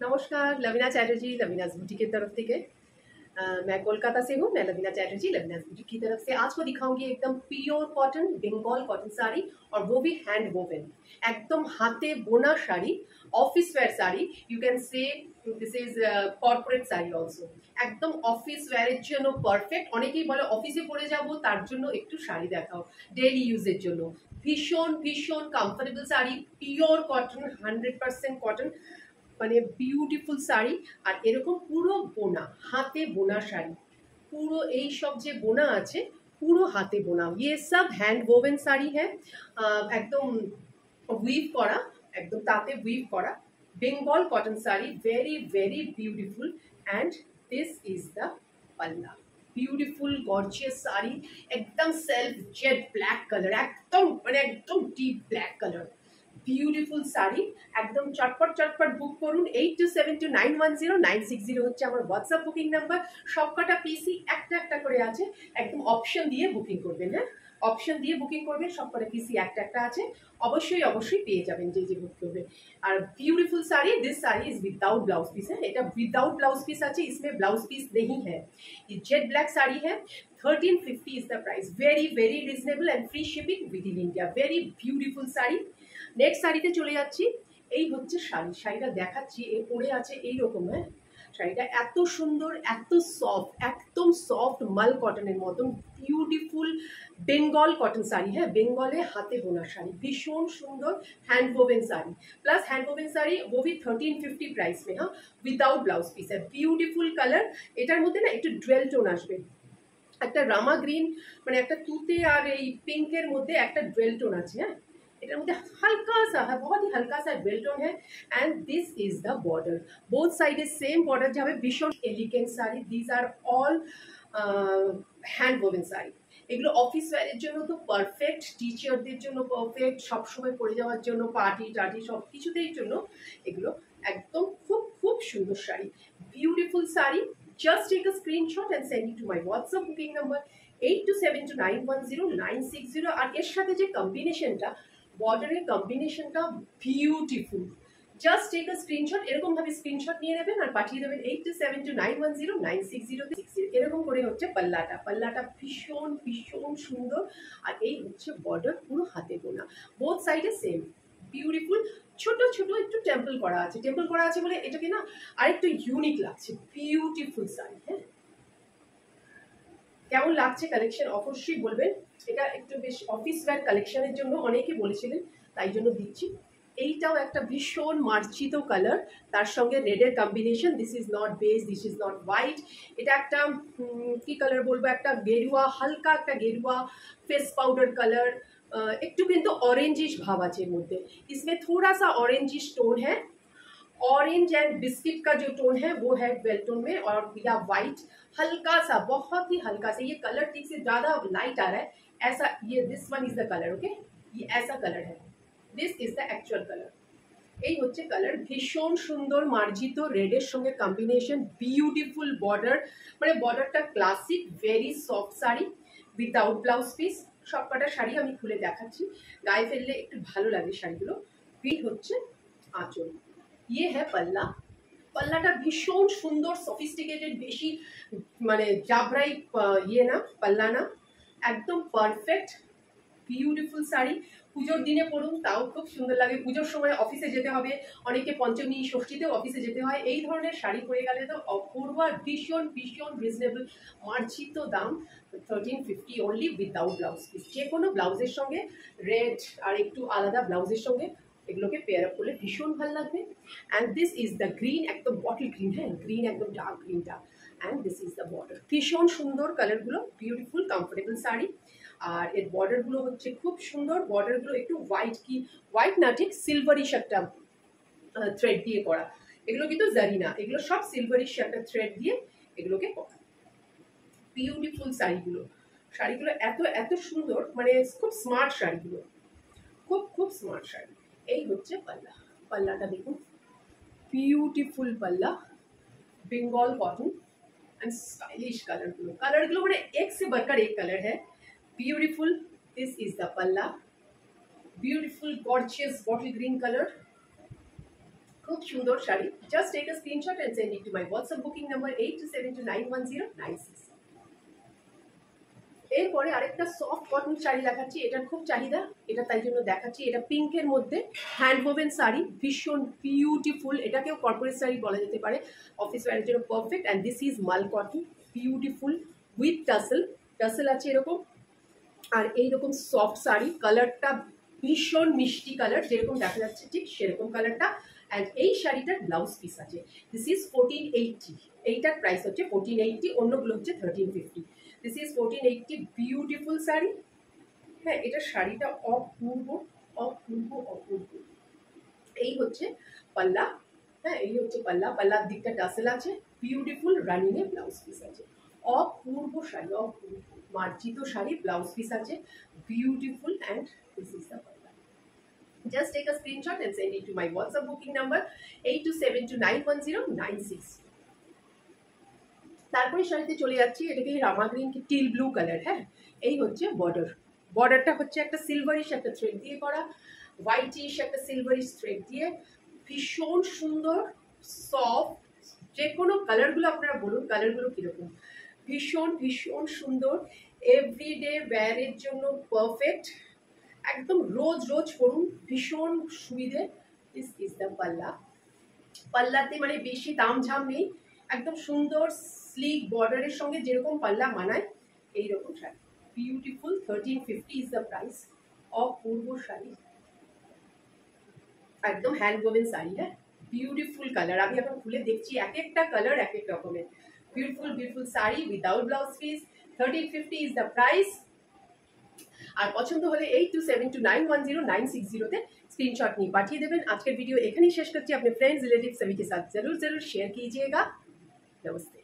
नमस्कार, लवीना चैटर्जी लवीनाज़ बुटीक की तरफ থেকে। मैं कोलकाता से हूँ। मैं लवीना चैटर्जी लवीनाज़ बुटीक की तरफ से आज को दिखाऊंगी एकदम pure cotton Bengal cotton sari और वो भी हैंड वोवन, एकदम हाथे बोना sari, office wear sari. You can say this is corporate sari also. একদম অফিস ওয়্যারের জন্য পারফেক্ট। অনেকেই বলে অফিসে পরে যাব, তার জন্য একটু শাড়ি দেখাও ডেইলি ইউজের জন্য। ভীষণ ভীষণ comfortable sari, pure cotton, 100% cotton, মানে বিউটিফুল শাড়ি। আর এরকম পুরো বোনা, হাতে বোনা শাড়ি, পুরো এই সব যে বোনা আছে পুরো হাতে বোনা, ये सब हैंड वोवेन শাড়ি है। একদম উইভ করা, একদম তাতে উইভ করা Bengal cotton sari, very very beautiful. And this is the পাল্লা, বিউটিফুল গর্জিয়াস শাড়ি, একদম সেলফ জেড ব্ল্যাক কালার, একদম মানে একদম deep black colour, beautiful sari. একদম চটপট চটপট বুক করুন। 8272910960 হচ্ছে আমার হোয়াটসঅ্যাপ বুকিং নাম্বার। সবকটা পিসি একটা একটা করে আছে, একদম অপশন দিয়ে বুকিং করবেন। হ্যাঁ, অপশন দিয়ে বুকিং করবেন, সবকটা পিসি একটা একটা আছে, অবশ্যই অবশ্যই পেয়ে যাবেন যে যে বুক করবে। আর beautiful sari, this sari is without blouse piece है, এটা विदाउट ब्लाउज पीस আছে, इसमें ब्लाउज पीस नहीं है। ये जेट ब्लैक साड़ी है, 1350 is the price, very very reasonable and free shipping within India, very beautiful sari. Next শাড়িতে চলে যাচ্ছি। এই হচ্ছে শাড়ি, শাড়িটা দেখাচ্ছি, এ পরে আছে এইরকম। হ্যাঁ, শাড়িটা এত সুন্দর, এত সফট, একদম সফট মাল কটনের মতন, বিউটিফুল বেঙ্গল কটন শাড়ি। হ্যাঁ, বেঙ্গলে হাতে বোনা শাড়ি, ভীষণ সুন্দর hand woven sari, plus hand woven sari वो भी 1350 प्राइस में। हाँ, विदाउट ब्लाउज पीस है, ब्यूटीफुल কালার। এটার মধ্যে না একটু ডুয়েল টোন আসবে, একটা রামা গ্রিন, মানে একটা তুতে আর এই পিঙ্কের মধ্যে একটা ডুয়েল টোন আছে। হ্যাঁ, এটার মধ্যে হালকা সা है, बहुत ही हल्का सा ডুয়েল টোন है। And this is the border, both साइडे सेम बॉर्डर যাবে। ভীষণ elegant sari, this are all hand woven sari. এগুলো অফিস ওয়্যারের জন্য তো পারফেক্ট, টিচারদের জন্য পারফেক্ট, সবসময় পরে যাওয়ার জন্য, পার্টি টার্টি সব কিছুতেই জন্য এগুলো একদম খুব খুব সুন্দর sari, beautiful sari. Just take a screenshot and send it to my WhatsApp booking number 8272910960। আর এর সাথে যে কম্বিনেশনটা, বর্ডারের কম্বিনেশনটা beautiful. Just take a screenshot, এরকমভাবে স্ক্রিনশট নিয়ে নেবেন আর পাঠিয়ে দেবেন 8272910960। এরকম করে হচ্ছে পাল্লাটা, পাল্লাটা ভীষণ ভীষণ সুন্দর। আর এই হচ্ছে বর্ডার, পুরো হাতে বোনা, বোথ সাইডে সেম, বিউটিফুল। ছোট ছোট একটু টেম্পল করা আছে, টেম্পল করা আছে বলে এটাকে না আরেকটু ইউনিক লাগছে, বিউটিফুল শাড়ি। হ্যাঁ, কেমন লাগছে কালেকশন অবশ্যই বলবেন। এটা একটু বেশ অফিস ওয়্যার কালেকশনের জন্য অনেকে বলেছিলেন, তাই জন্য দিচ্ছি। এইটাও একটা ভীষণ মার্জিত কালার, তার সঙ্গে রেডের combination. This is not beige, this is not white, এটা একটা কি কালার বলবো, একটা গেরুয়া, হালকা একটা গেরুয়া फेस पाउडर कलर, একটু কিন্তু অরেঞ্জিশ ভাব আছে এর মধ্যে। इसमें थोड़ा सा ऑरेंजिश टोन है, ऑरेंज एंड बिस्किट का जो टोन है वो है वेल टोन में, और या वाइट हल्का सा, बहुत ही हल्का सा। ये कलर ठीक से ज्यादा लाइट आ रहा है ऐसा, ये this one is the colour. Okay, ये ऐसा कलर है, this is the actual colour. এই হচ্ছে কালার, ভীষণ সুন্দর মার্জিত রেডের সঙ্গে কম্বিনেশন, বিউটিফুল বর্ডার, মানে বর্ডারটা classic, very soft sari, without blouse piece. সবকটা শাড়ি আমি খুলে দেখাচ্ছি, গায়ে ফেললে একটু ভালো লাগে শাড়িগুলো। এই হচ্ছে আঁচল, ইয়ে হ্যাঁ পাল্লা। পাল্লাটা ভীষণ সুন্দর, সফিস্টিকেটেড, বেশি মানে জাবরাই ইয়ে না, পাল্লা না, একদম পারফেক্ট বিউটিফুল শাড়ি। পুজোর দিনে পরুন, তাও খুব সুন্দর লাগে। পুজোর সময় অফিসে যেতে হবে, অনেকে পঞ্চমী ষষ্ঠীতেও অফিসে যেতে হয়, এই ধরনের শাড়ি পরে গেলে তো অপূর্ব। ভীষণ ভীষণ রিজনেবল, মার্জিত দাম, 1350 অনলি, উইদাউট ব্লাউজ পিস। যে কোনো ব্লাউজের সঙ্গে, রেড আর একটু আলাদা ব্লাউজের সঙ্গে এগুলোকে পেয়ার আপ করলে ভীষণ ভালো লাগবে। And this is the green, একদম বটল গ্রিন। হ্যাঁ, গ্রিন একদম ডার্ক গ্রিনটা। And this is the border, ভীষণ সুন্দর কালারগুলো, বিউটিফুল কমফোর্টেবল শাড়ি। আর এর বর্ডারগুলো হচ্ছে খুব সুন্দর, বর্ডারগুলো একটু হোয়াইট, কি হোয়াইট না, ঠিক সিলভারিশ একটা থ্রেড দিয়ে করা। এগুলো কিন্তু জারি না, এগুলো সব সিলভারিশ একটা থ্রেড দিয়ে এগুলোকে করা। বিউটিফুল শাড়িগুলো, শাড়িগুলো এত এত সুন্দর, মানে খুব স্মার্ট শাড়িগুলো, খুব খুব স্মার্ট শাড়ি। এই হচ্ছে পাল্লা, পাল্লাটা দেখুন, বিউটিফুল পাল্লা, বেঙ্গল কটন एंड स्टाइलिश कलरগুলো মানে एक से बढ़कर एक कलर है, beautiful। this is the palla, beautiful gorgeous bottle green color, খুব সুন্দর sari. Just take a screenshot and send it to my WhatsApp booking number 8272910960। এরপরে আরেকটা সফট কটন শাড়ি দেখাচ্ছি, এটার খুব চাহিদা, এটা তাই জন্য দেখাচ্ছি। এটা পিঙ্কের মধ্যে হ্যান্ড ওভেন শাড়ি, ভীষণ বিউটিফুল। এটাকেও কর্পোরেট শাড়ি বলা যেতে পারে, অফিস ওয়্যারের জন্য পারফেক্ট। অ্যান্ড দিস ইজ মাল cotton, beautiful with tassel. Tassel আছে এরকম, আর এইরকম সফট শাড়ি। কালারটা ভীষণ মিষ্টি কালার, যেরকম দেখা যাচ্ছে ঠিক সেরকম কালারটা। অ্যান্ড এই শাড়িটার ব্লাউজ পিস আছে। দিস ইজ 1480, এইটার প্রাইস হচ্ছে 1480, অন্যগুলো হচ্ছে 1350। This is 1480, beautiful sari. হ্যাঁ, এটা শাড়িটা অপূর্ব অপূর্ব অপূর্ব। এই হচ্ছে পাল্লা। হ্যাঁ, এই হচ্ছে পাল্লা। পাল্লার দিকটা টাসেল আছে, বিউটিফুল রানিং এ ব্লাউজ পিস আছে। অপূর্ব শাড়ি, অপূর্ব মার্জিত শাড়ি, ব্লাউজ পিস আছে beautiful. And this is the পাল্লা। Just take a screenshot and send it to my WhatsApp booking number 8272910960। তারপরে শাড়িতে চলে যাচ্ছি, এটাকে রামা গ্রিন কি টিল ব্লু কালার। হ্যাঁ, এই হচ্ছে বর্ডার। বর্ডারটা হচ্ছে একটা সিলভারিশ একটা থ্রেড দিয়ে করা, হোয়াইটিশ একটা সিলভারিশ থ্রেড দিয়ে, ভীষণ সুন্দর সফট। যে কোনো কালারগুলো আপনারা বলুন, কালারগুলো কীরকম, ভীষণ ভীষণ সুন্দর। এভরিডে ওয়্যারের জন্য পারফেক্ট, একদম রোজ রোজ পরুন, ভীষণ সুবিধে। দিস ইজ দ্য পাল্লা। পাল্লাতে মানে বেশি তামঝাম নেই, একদম সুন্দর স্লিক বর্ডারের সঙ্গে যেরকম পাল্লা মানায় এইরকম sari, beautiful. 1350 is the price. অপূর্ব শাড়ি, একদম হ্যান্ড ওভেন শাড়ি। হ্যাঁ, বিউটিফুল কালার। আমি এখন খুলে দেখছি, এক একটা কালার এক এক রকমের। Beautiful beautiful sari without blouse piece, 1350 is the price. আর পছন্দ হলে 8272910960 स्क्रीनशॉट नहीं पाठिए देवें। आज के वीडियो एखनी शेष करती है, अपने फ्रेंड्स रिलेटिव सभी के साथ जरूर जरूर शेयर कीजिएगा। नमस्ते।